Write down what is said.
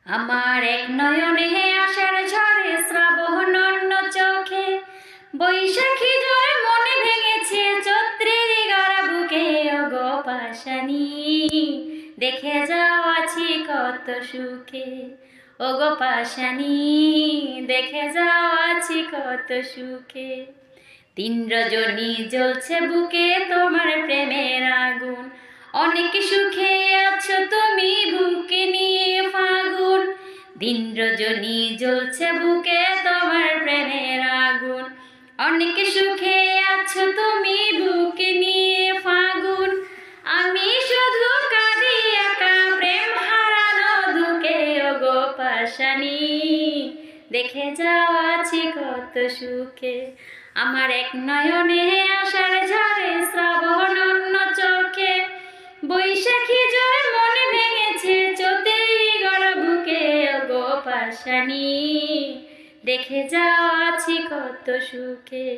আমার এক নয়নে আষাঢ় ঝড়ে শ্রাবণ অন্য চোখে বৈশাখী ঝড়ে মনে ভেঙেছে চৈত্রের গাড়া বুকে ওগো পাশানি দেখে যাও আছি কত সুখে ওগো পাশানি দেখে যাও আছি কত সুখে তিন রজনী জ্বলছে বুকে তোমার প্রেমের আগুন অনেক সুখে আছো তুমি বুকে নিয়ে ফাগুন দিন রজনী জ্বলছে বুকে তোমার প্রেমের আগুন অনেক সুখে আছো তুমি বুকে নিয়ে ফাগুন আমি শুধু কাঁদি একা প্রেম হারানো দুঃখে ওগো পাশানি দেখে যাও আছি কত সুখে আমার এক নয়নে আষাঢ় ঝড়ে শ্রাবণ অন্য চোখে বৈশাখী ঝড় মনে ভেঙেছে চৈত্রের গাড়া বুকে ওগো পাশানি দেখে যাও আছি কত সুখে।